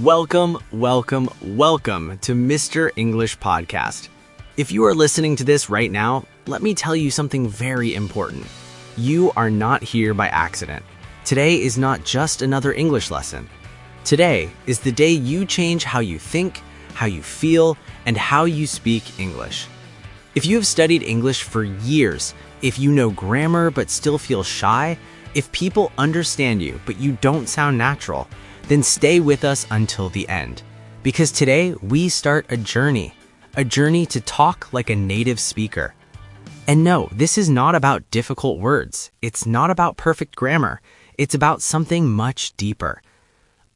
Welcome to Mr. English Podcast. If you are listening to this right now, let me tell you something very important. You are not here by accident. Today is not just another English lesson. Today is the day you change how you think, how you feel, and how you speak English. If you have studied English for years, if you know grammar but still feel shy, if people understand you but you don't sound natural, then stay with us until the end. Because today we start a journey to talk like a native speaker. And no, this is not about difficult words. It's not about perfect grammar. It's about something much deeper.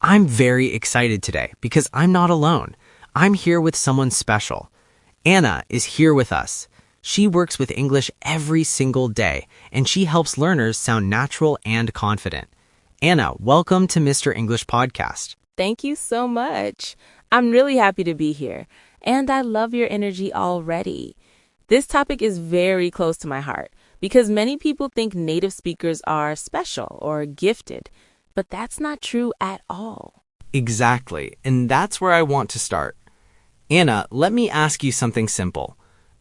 I'm very excited today because I'm not alone. I'm here with someone special. Anna is here with us. She works with English every single day, and she helps learners sound natural and confident. Anna, welcome to Mr. English Podcast. Thank you so much. I'm really happy to be here, and I love your energy already. This topic is very close to my heart because many people think native speakers are special or gifted, but that's not true at all. Exactly, and that's where I want to start. Anna, let me ask you something simple.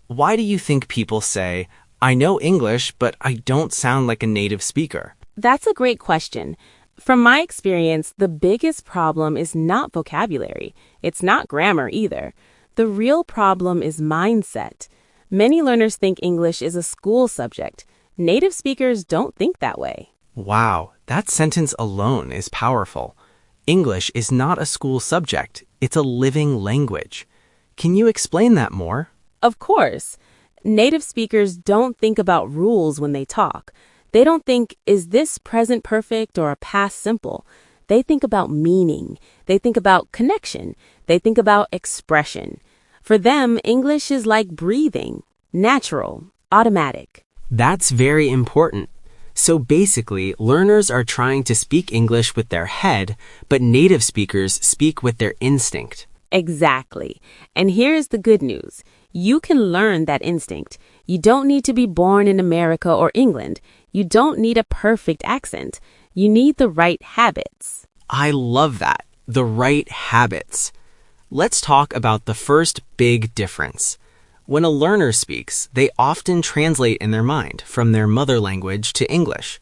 Why do you think people say, I know English, but I don't sound like a native speaker? That's a great question. From my experience, the biggest problem is not vocabulary. It's not grammar either. The real problem is mindset. Many learners think English is a school subject. Native speakers don't think that way. Wow, that sentence alone is powerful. English is not a school subject. It's a living language. Can you explain that more? Of course. Native speakers don't think about rules when they talk. They don't think, is this present perfect or a past simple? They think about meaning. They think about connection. They think about expression. For them, English is like breathing, natural, automatic. That's very important. So basically, learners are trying to speak English with their head, but native speakers speak with their instinct. Exactly. And here's the good news. You can learn that instinct. You don't need to be born in America or England. You don't need a perfect accent. You need the right habits. I love that. The right habits. Let's talk about the first big difference. When a learner speaks, they often translate in their mind from their mother language to English.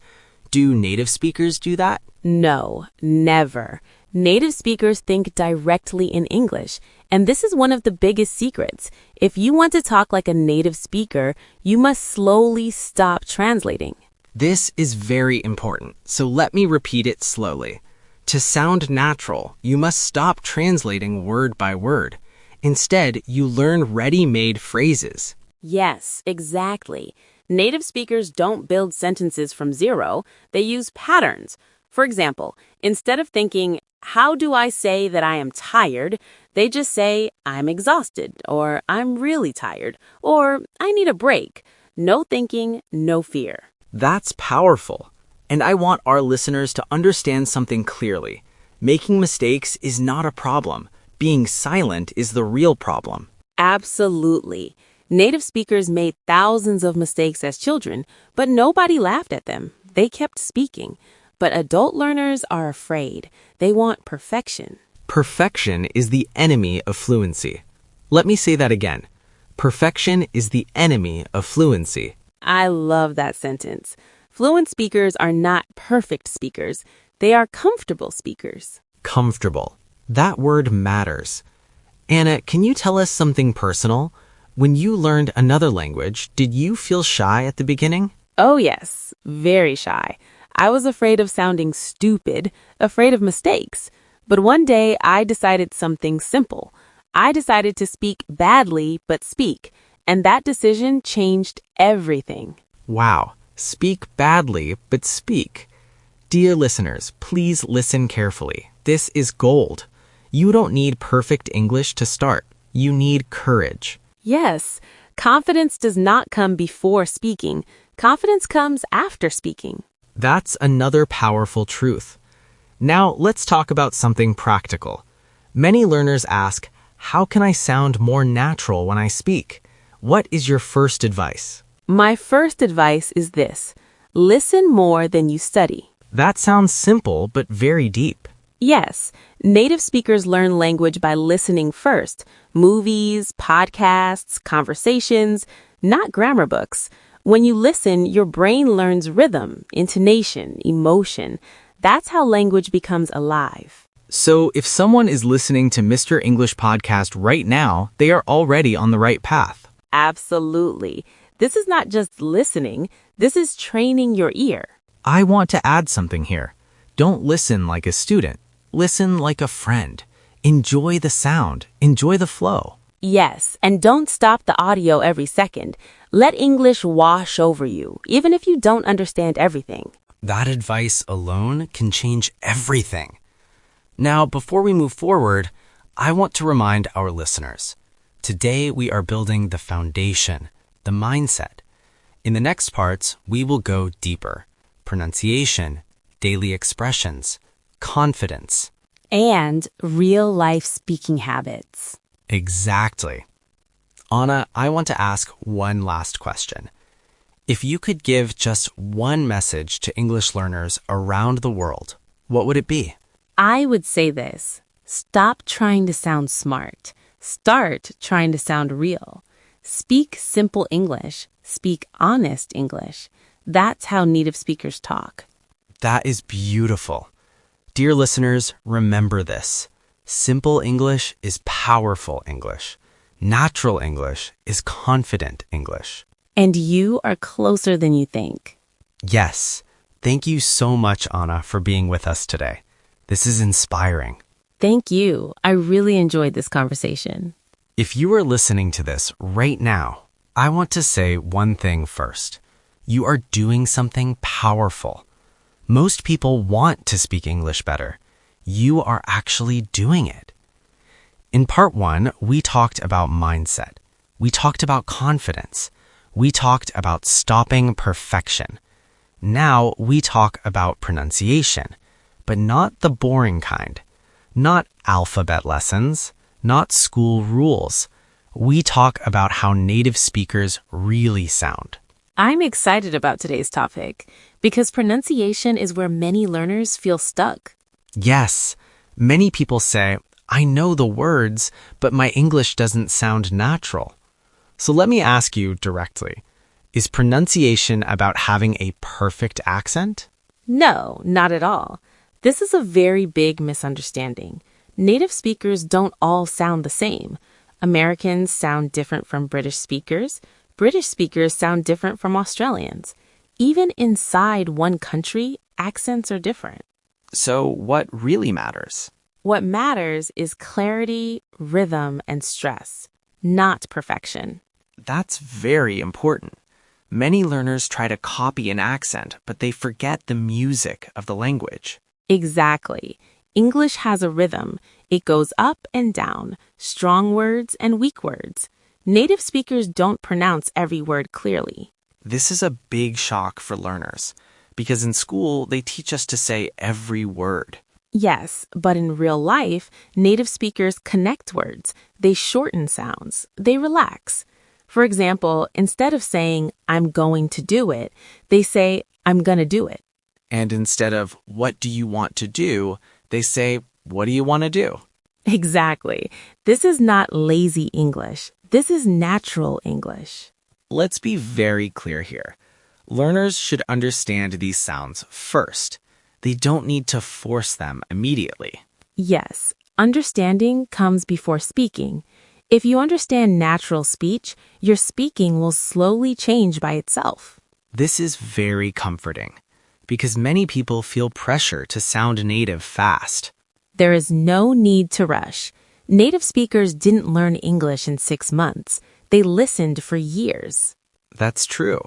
Do native speakers do that? No, never. Native speakers think directly in English, and this is one of the biggest secrets. If you want to talk like a native speaker, you must slowly stop translating. This is very important, so let me repeat it slowly. To sound natural, you must stop translating word by word. Instead, you learn ready-made phrases. Yes, exactly. Native speakers don't build sentences from zero. They use patterns. For example, instead of thinking, how do I say that I am tired? They just say, I'm exhausted, or I'm really tired, or I need a break. No thinking, no fear. That's powerful. And I want our listeners to understand something clearly. Making mistakes is not a problem. Being silent is the real problem. Absolutely. Native speakers made thousands of mistakes as children, but nobody laughed at them. They kept speaking. But adult learners are afraid. They want perfection. Perfection is the enemy of fluency. Let me say that again. Perfection is the enemy of fluency. I love that sentence. Fluent speakers are not perfect speakers. They are comfortable speakers. Comfortable. That word matters. Anna, can you tell us something personal? When you learned another language, did you feel shy at the beginning? Oh yes, very shy. I was afraid of sounding stupid, afraid of mistakes. But one day I decided something simple. I decided to speak badly, but speak. And that decision changed everything. Wow. Speak badly, but speak. Dear listeners, please listen carefully. This is gold. You don't need perfect English to start. You need courage. Yes, confidence does not come before speaking. Confidence comes after speaking. That's another powerful truth. Now, let's talk about something practical. Many learners ask, how can I sound more natural when I speak? What is your first advice? My first advice is this. Listen more than you study. That sounds simple, but very deep. Yes, native speakers learn language by listening first. Movies, podcasts, conversations, not grammar books. When you listen, your brain learns rhythm, intonation, emotion. That's how language becomes alive. So if someone is listening to Mr. English Podcast right now, they are already on the right path. Absolutely. This is not just listening, this is training your ear. I want to add something here. Don't listen like a student. Listen like a friend. Enjoy the sound. Enjoy the flow. Yes, and don't stop the audio every second. Let English wash over you, even if you don't understand everything. That advice alone can change everything. Now, before we move forward, I want to remind our listeners. Today, we are building the foundation, the mindset. In the next parts, we will go deeper. Pronunciation, daily expressions, confidence. And real-life speaking habits. Exactly. Anna, I want to ask one last question. If you could give just one message to English learners around the world, what would it be? I would say this. Stop trying to sound smart. Start trying to sound real. Speak simple English. Speak honest English. That's how native speakers talk. That is beautiful. Dear listeners, remember this. Simple English is powerful English. Natural English is confident English. And you are closer than you think. Yes. Thank you so much, Anna, for being with us today. This is inspiring. Thank you. I really enjoyed this conversation. If you are listening to this right now, I want to say one thing first. You are doing something powerful. Most people want to speak English better. You are actually doing it. In part 1, we talked about mindset. We talked about confidence. We talked about stopping perfection. Now we talk about pronunciation, but not the boring kind. Not alphabet lessons, not school rules. We talk about how native speakers really sound. I'm excited about today's topic because pronunciation is where many learners feel stuck. Yes, many people say, I know the words, but my English doesn't sound natural. So let me ask you directly, is pronunciation about having a perfect accent? No, not at all. This is a very big misunderstanding. Native speakers don't all sound the same. Americans sound different from British speakers. British speakers sound different from Australians. Even inside one country, accents are different. So what really matters? What matters is clarity, rhythm, and stress, not perfection. That's very important. Many learners try to copy an accent, but they forget the music of the language. Exactly. English has a rhythm. It goes up and down, strong words and weak words. Native speakers don't pronounce every word clearly. This is a big shock for learners, because in school they teach us to say every word. Yes, but in real life, native speakers connect words. They shorten sounds. They relax. For example, instead of saying, I'm going to do it, they say, I'm going to do it. And instead of, what do you want to do, they say, what do you want to do? Exactly. This is not lazy English. This is natural English. Let's be very clear here. Learners should understand these sounds first. They don't need to force them immediately. Yes, understanding comes before speaking. If you understand natural speech, your speaking will slowly change by itself. This is very comforting, because many people feel pressure to sound native fast. There is no need to rush. Native speakers didn't learn English in 6 months. They listened for years. That's true.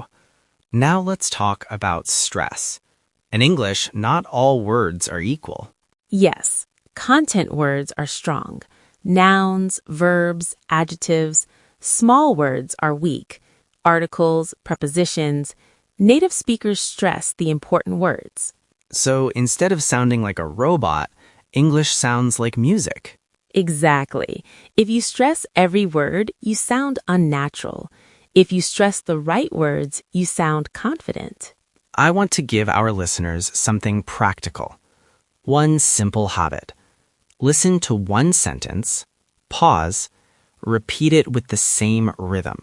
Now let's talk about stress. In English, not all words are equal. Yes, content words are strong. Nouns, verbs, adjectives. Small words are weak. Articles, prepositions. Native speakers stress the important words. So instead of sounding like a robot, English sounds like music. Exactly. If you stress every word, you sound unnatural. If you stress the right words, you sound confident. I want to give our listeners something practical. One simple habit. Listen to one sentence, pause, repeat it with the same rhythm.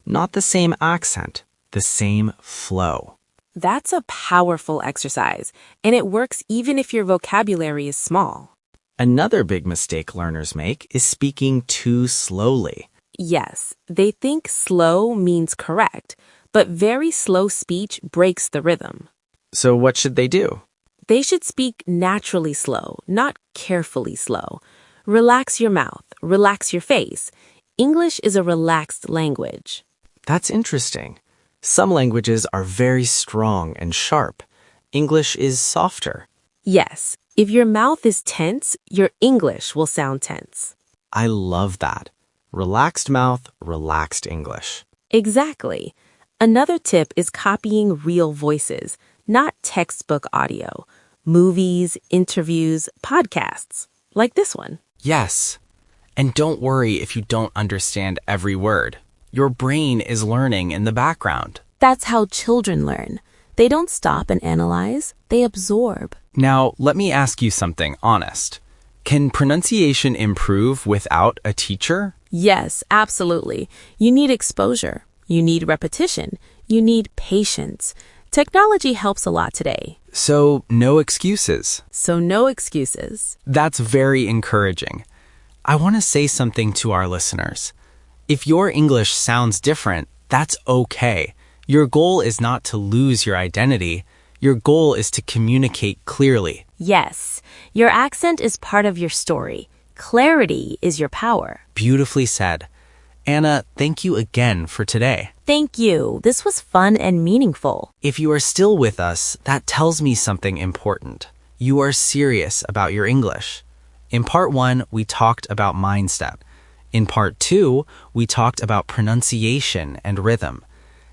Not the same accent, the same flow. That's a powerful exercise, and it works even if your vocabulary is small. Another big mistake learners make is speaking too slowly. Yes, they think slow means correct, but very slow speech breaks the rhythm. So what should they do? They should speak naturally slow, not carefully slow. Relax your mouth, relax your face. English is a relaxed language. That's interesting. Some languages are very strong and sharp. English is softer. Yes, if your mouth is tense, your English will sound tense. I love that. Relaxed mouth, relaxed English. Exactly. Another tip is copying real voices, not textbook audio. Movies, interviews, podcasts, like this one. Yes. And don't worry if you don't understand every word. Your brain is learning in the background. That's how children learn. They don't stop and analyze, they absorb. Now, let me ask you something honest. Can pronunciation improve without a teacher? Yes, absolutely. You need exposure. You need repetition. You need patience. Technology helps a lot today. So, no excuses. No excuses. That's very encouraging. I want to say something to our listeners. If your English sounds different, that's okay. Your goal is not to lose your identity. Your goal is to communicate clearly. Yes, your accent is part of your story. Clarity is your power. Beautifully said. Anna, thank you again for today. Thank you. This was fun and meaningful. If you are still with us, that tells me something important. You are serious about your English. In part 1, we talked about mindset. In part 2, we talked about pronunciation and rhythm.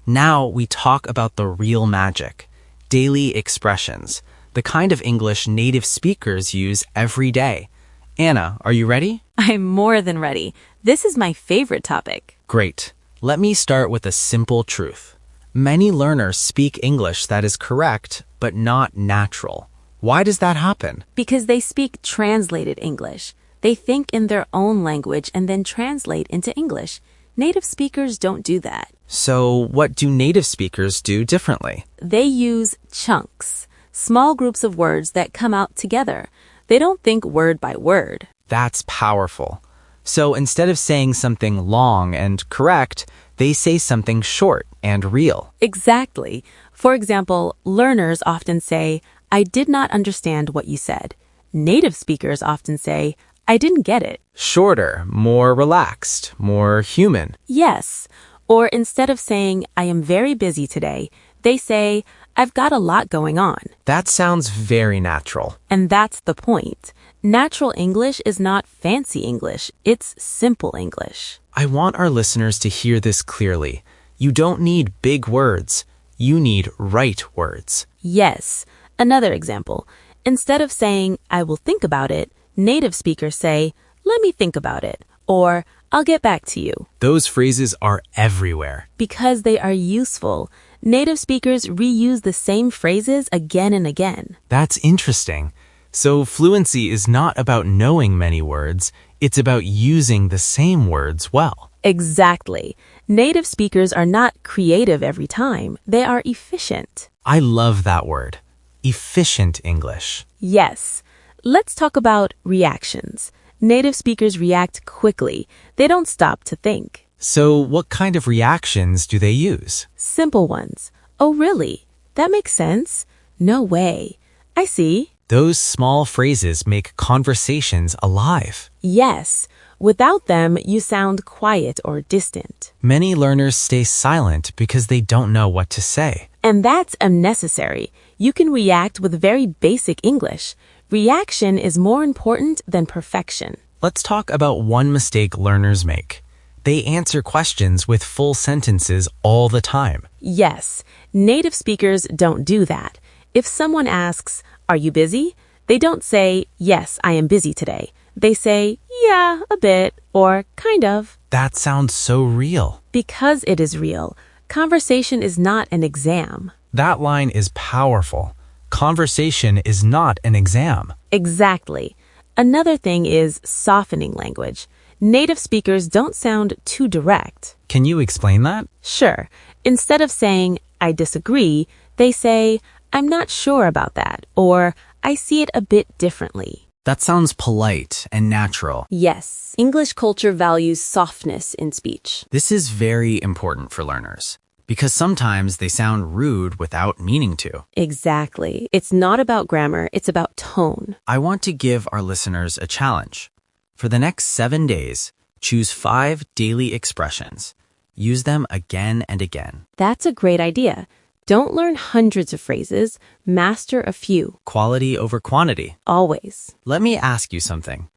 Now we talk about the real magic, daily expressions, the kind of English native speakers use every day. Anna, are you ready? I'm more than ready. This is my favorite topic. Great. Let me start with a simple truth. Many learners speak English that is correct, but not natural. Why does that happen? Because they speak translated English. They think in their own language and then translate into English. Native speakers don't do that. So what do native speakers do differently? They use chunks, small groups of words that come out together. They don't think word by word. That's powerful. So instead of saying something long and correct, they say something short and real. Exactly. For example, learners often say, I did not understand what you said. Native speakers often say, I didn't get it. Shorter, more relaxed, more human. Yes. Or instead of saying, I am very busy today, they say, I've got a lot going on. That sounds very natural. And that's the point. Natural English is not fancy English. It's simple English. I want our listeners to hear this clearly. You don't need big words. You need right words. Yes. Another example. Instead of saying, I will think about it, native speakers say, let me think about it, or I'll get back to you. Those phrases are everywhere. Because they are useful. Native speakers reuse the same phrases again and again. That's interesting. So fluency is not about knowing many words, it's about using the same words well. Exactly. Native speakers are not creative every time. They are efficient. I love that word. Efficient English. Yes. Let's talk about reactions. Native speakers react quickly. They don't stop to think. So what kind of reactions do they use? Simple ones. Oh, really? That makes sense? No way. I see. Those small phrases make conversations alive. Yes. Without them, you sound quiet or distant. Many learners stay silent because they don't know what to say. And that's unnecessary. You can react with very basic English. Reaction is more important than perfection. Let's talk about one mistake learners make. They answer questions with full sentences all the time. Yes, native speakers don't do that. If someone asks, are you busy? They don't say, yes, I am busy today. They say, yeah, a bit, or kind of. That sounds so real. Because it is real. Conversation is not an exam. That line is powerful. Conversation is not an exam. Exactly. Another thing is softening language. Native speakers don't sound too direct. Can you explain that? Sure, instead of saying, I disagree, they say, I'm not sure about that, or I see it a bit differently. That sounds polite and natural. Yes, English culture values softness in speech. This is very important for learners because sometimes they sound rude without meaning to. Exactly. It's not about grammar, it's about tone. I want to give our listeners a challenge. For the next 7 days, choose 5 daily expressions. Use them again and again. That's a great idea. Don't learn hundreds of phrases, master a few. Quality over quantity. Always. Let me ask you something.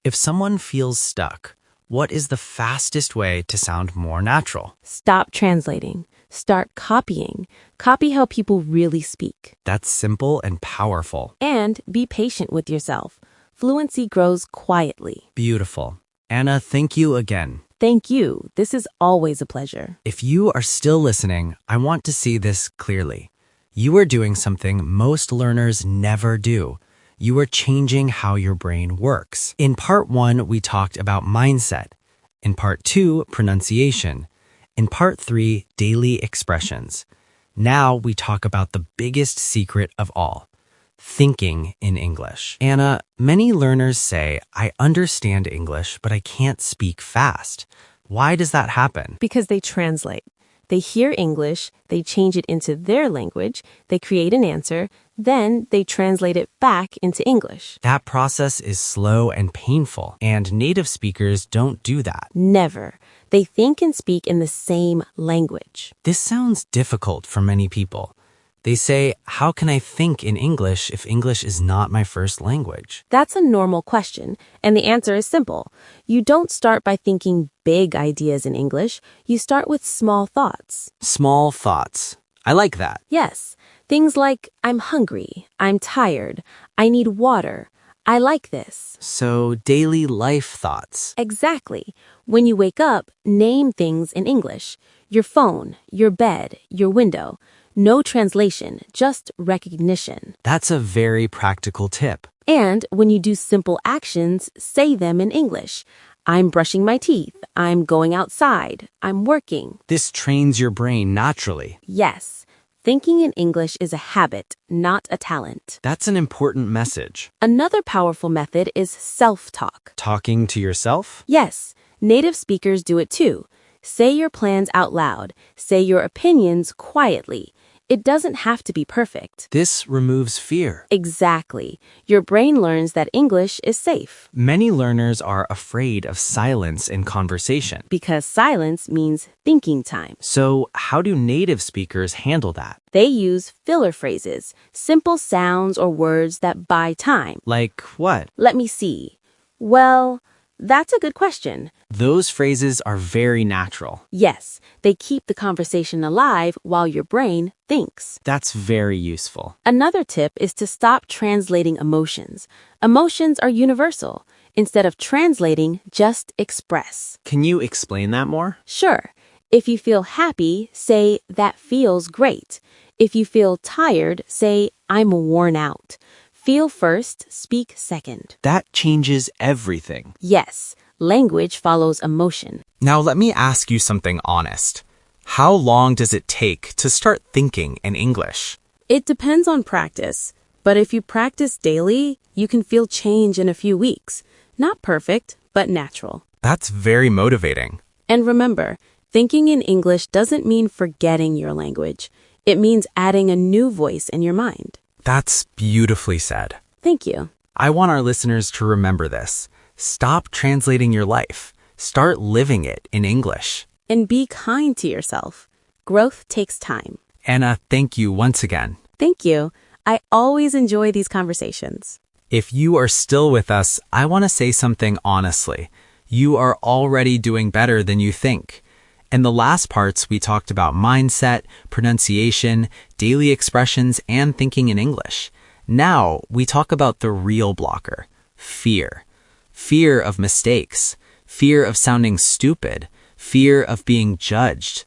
If someone feels stuck, what is the fastest way to sound more natural? Stop translating. Start copying. Copy how people really speak. That's simple and powerful. And be patient with yourself. Fluency grows quietly. Beautiful. Anna, thank you again. Thank you. This is always a pleasure. If you are still listening, I want to see this clearly. You are doing something most learners never do. You are changing how your brain works. In part 1, we talked about mindset. In part 2, pronunciation. In part 3, daily expressions. Now we talk about the biggest secret of all, thinking in English. Anna, many learners say, I understand English, but I can't speak fast. Why does that happen? Because they translate. They hear English, they change it into their language, they create an answer, then they translate it back into English. That process is slow and painful, and native speakers don't do that. Never. They think and speak in the same language. This sounds difficult for many people. They say, how can I think in English if English is not my first language? That's a normal question, and the answer is simple. You don't start by thinking big ideas in English. You start with small thoughts. Small thoughts. I like that. Yes, things like, I'm hungry, I'm tired, I need water, I like this. So, daily life thoughts. Exactly. When you wake up, name things in English. Your phone, your bed, your window. No translation, just recognition. That's a very practical tip. And when you do simple actions, say them in English. I'm brushing my teeth. I'm going outside. I'm working. This trains your brain naturally. Yes, thinking in English is a habit, not a talent. That's an important message. Another powerful method is self-talk. Talking to yourself? Yes, native speakers do it too. Say your plans out loud. Say your opinions quietly. It doesn't have to be perfect. This removes fear. Exactly. Your brain learns that English is safe. Many learners are afraid of silence in conversation. Because silence means thinking time. So, how do native speakers handle that? They use filler phrases, simple sounds or words that buy time. Like what? Let me see. Well, that's a good question. Those phrases are very natural. Yes, they keep the conversation alive while your brain thinks. That's very useful. Another tip is to stop translating emotions. Emotions are universal. Instead of translating, just express. Can you explain that more? Sure. If you feel happy, say, that feels great. If you feel tired, say, I'm worn out. Feel first, speak second. That changes everything. Yes, language follows emotion. Now let me ask you something honest. How long does it take to start thinking in English? It depends on practice, but if you practice daily, you can feel change in a few weeks. Not perfect, but natural. That's very motivating. And remember, thinking in English doesn't mean forgetting your language. It means adding a new voice in your mind. That's beautifully said. Thank you. I want our listeners to remember this. Stop translating your life. Start living it in English. And be kind to yourself. Growth takes time. Anna, thank you once again. Thank you. I always enjoy these conversations. If you are still with us, I want to say something honestly. You are already doing better than you think. In the last parts, we talked about mindset, pronunciation, daily expressions, and thinking in English. Now, we talk about the real blocker, fear. Fear of mistakes, fear of sounding stupid, fear of being judged.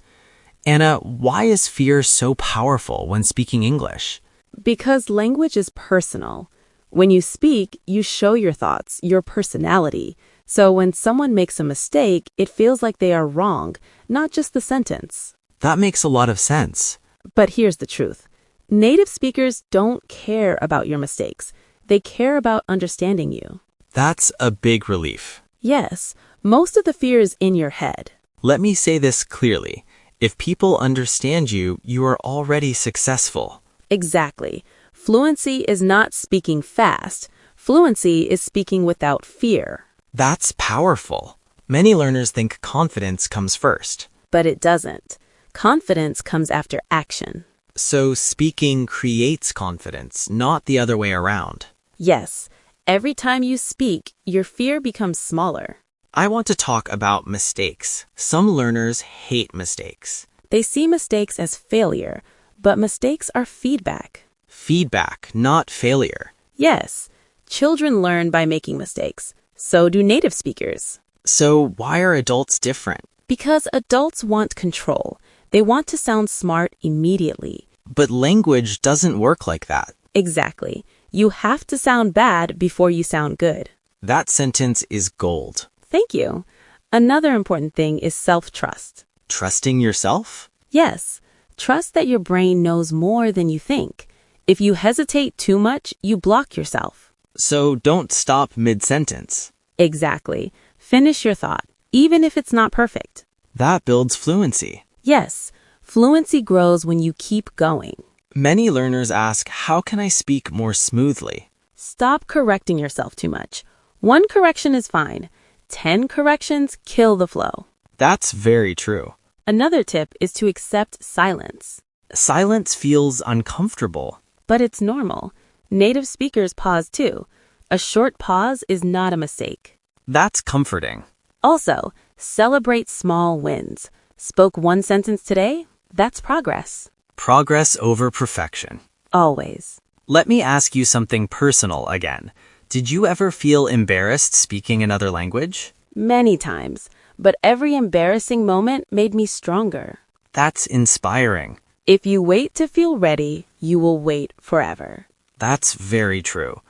Anna, why is fear so powerful when speaking English? Because language is personal. When you speak, you show your thoughts, your personality. So when someone makes a mistake, it feels like they are wrong, not just the sentence. That makes a lot of sense. But here's the truth. Native speakers don't care about your mistakes. They care about understanding you. That's a big relief. Yes, most of the fear is in your head. Let me say this clearly. If people understand you, you are already successful. Exactly. Fluency is not speaking fast. Fluency is speaking without fear. That's powerful. Many learners think confidence comes first. But it doesn't. Confidence comes after action. So speaking creates confidence, not the other way around. Yes, every time you speak, your fear becomes smaller. I want to talk about mistakes. Some learners hate mistakes. They see mistakes as failure, but mistakes are feedback. Feedback, not failure. Yes, children learn by making mistakes. So do native speakers. So why are adults different? Because adults want control. They want to sound smart immediately. But language doesn't work like that. Exactly. You have to sound bad before you sound good. That sentence is gold. Thank you. Another important thing is self-trust. Trusting yourself? Yes, trust that your brain knows more than you think. If you hesitate too much, you block yourself. So don't stop mid-sentence. Exactly. Finish your thought, even if it's not perfect. That builds fluency. Yes, fluency grows when you keep going. Many learners ask, how can I speak more smoothly? Stop correcting yourself too much. 1 correction is fine. 10 corrections kill the flow. That's very true. Another tip is to accept silence. Silence feels uncomfortable. But it's normal. Native speakers pause too. A short pause is not a mistake. That's comforting. Also, celebrate small wins. Spoke 1 sentence today? That's progress. Progress over perfection. Always. Let me ask you something personal again. Did you ever feel embarrassed speaking another language? Many times. But every embarrassing moment made me stronger. That's inspiring. If you wait to feel ready, you will wait forever. That's very true.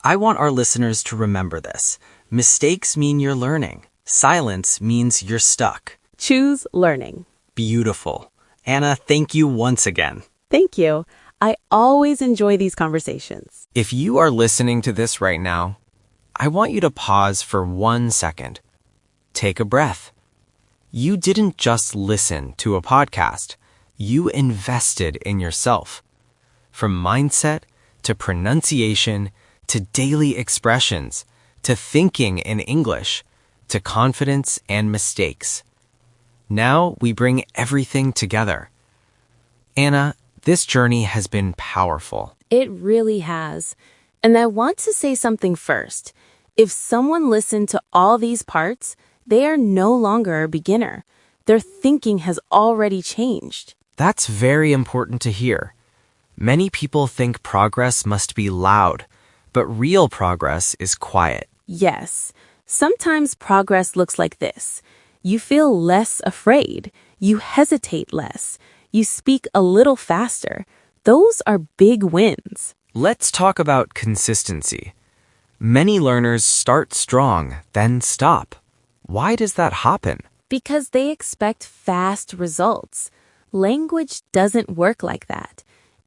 I want our listeners to remember this. Mistakes mean you're learning. Silence means you're stuck. Choose learning. Beautiful. Anna, thank you once again. Thank you. I always enjoy these conversations. If you are listening to this right now, I want you to pause for 1 second. Take a breath. You didn't just listen to a podcast. You invested in yourself. From mindset to pronunciation to daily expressions to thinking in English to confidence and mistakes. Now we bring everything together. Anna, this journey has been powerful. It really has. And I want to say something first. If someone listened to all these parts, they are no longer a beginner. Their thinking has already changed. That's very important to hear. Many people think progress must be loud, but real progress is quiet. Yes, sometimes progress looks like this. You feel less afraid. You hesitate less. You speak a little faster. Those are big wins. Let's talk about consistency. Many learners start strong, then stop. Why does that happen? Because they expect fast results. Language doesn't work like that.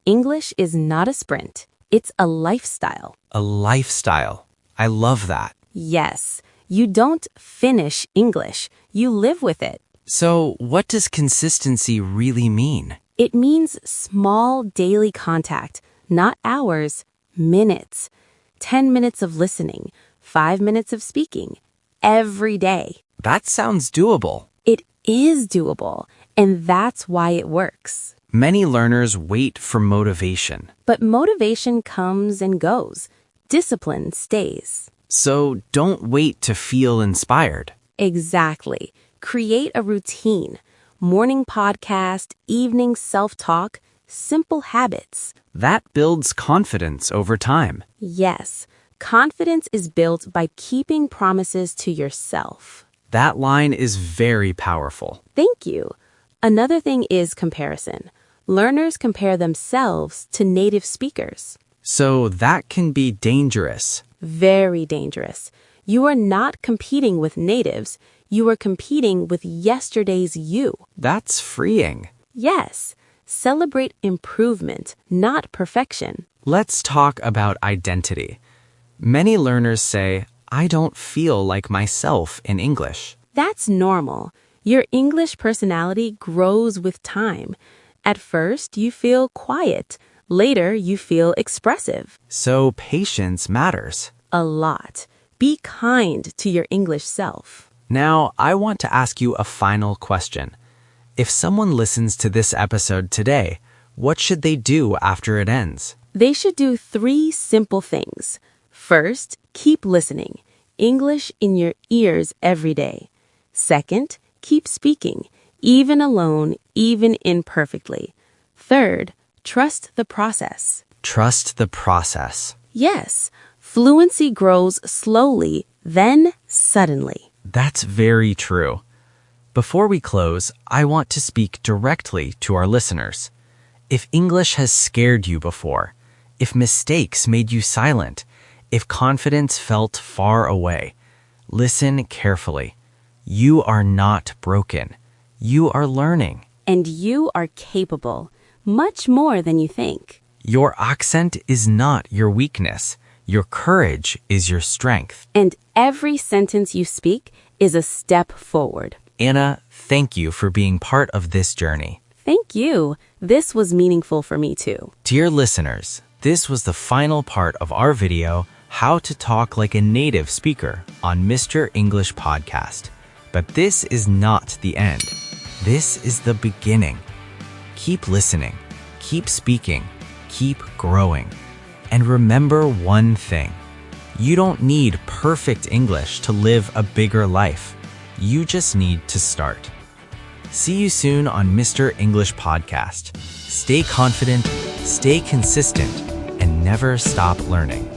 English is not a sprint. It's a lifestyle. A lifestyle. I love that. Yes, you don't finish English. You live with it. So, what does consistency really mean? It means small daily contact, not hours, minutes. 10 minutes of listening, 5 minutes of speaking, every day. That sounds doable. It is doable, and that's why it works. Many learners wait for motivation. But motivation comes and goes. Discipline stays. So, don't wait to feel inspired. Exactly. Create a routine. Morning podcast, evening self-talk, simple habits. That builds confidence over time. Yes, confidence is built by keeping promises to yourself. That line is very powerful. Thank you. Another thing is comparison. Learners compare themselves to native speakers. So that can be dangerous. Very dangerous. You are not competing with natives. You are competing with yesterday's you. That's freeing. Yes, celebrate improvement, not perfection. Let's talk about identity. Many learners say, I don't feel like myself in English. That's normal. Your English personality grows with time. At first, you feel quiet. Later, you feel expressive. So patience matters. A lot. Be kind to your English self. Now, I want to ask you a final question. If someone listens to this episode today, what should they do after it ends? They should do 3 simple things. First, keep listening. English in your ears every day. Second, keep speaking, even alone, even imperfectly. Third, trust the process. Trust the process. Yes, fluency grows slowly, then suddenly. That's very true. Before we close, I want to speak directly to our listeners. If English has scared you before, if mistakes made you silent, if confidence felt far away, listen carefully. You are not broken. You are learning. And you are capable, much more than you think. Your accent is not your weakness. Your courage is your strength. And every sentence you speak is a step forward. Anna, thank you for being part of this journey. Thank you. This was meaningful for me too. Dear listeners, this was the final part of our video, How to Talk Like a Native Speaker on Mr. English Podcast. But this is not the end. This is the beginning. Keep listening, keep speaking, keep growing. And remember one thing. You don't need perfect English to live a bigger life. You just need to start. See you soon on Mr. English Podcast. Stay confident, stay consistent, and never stop learning.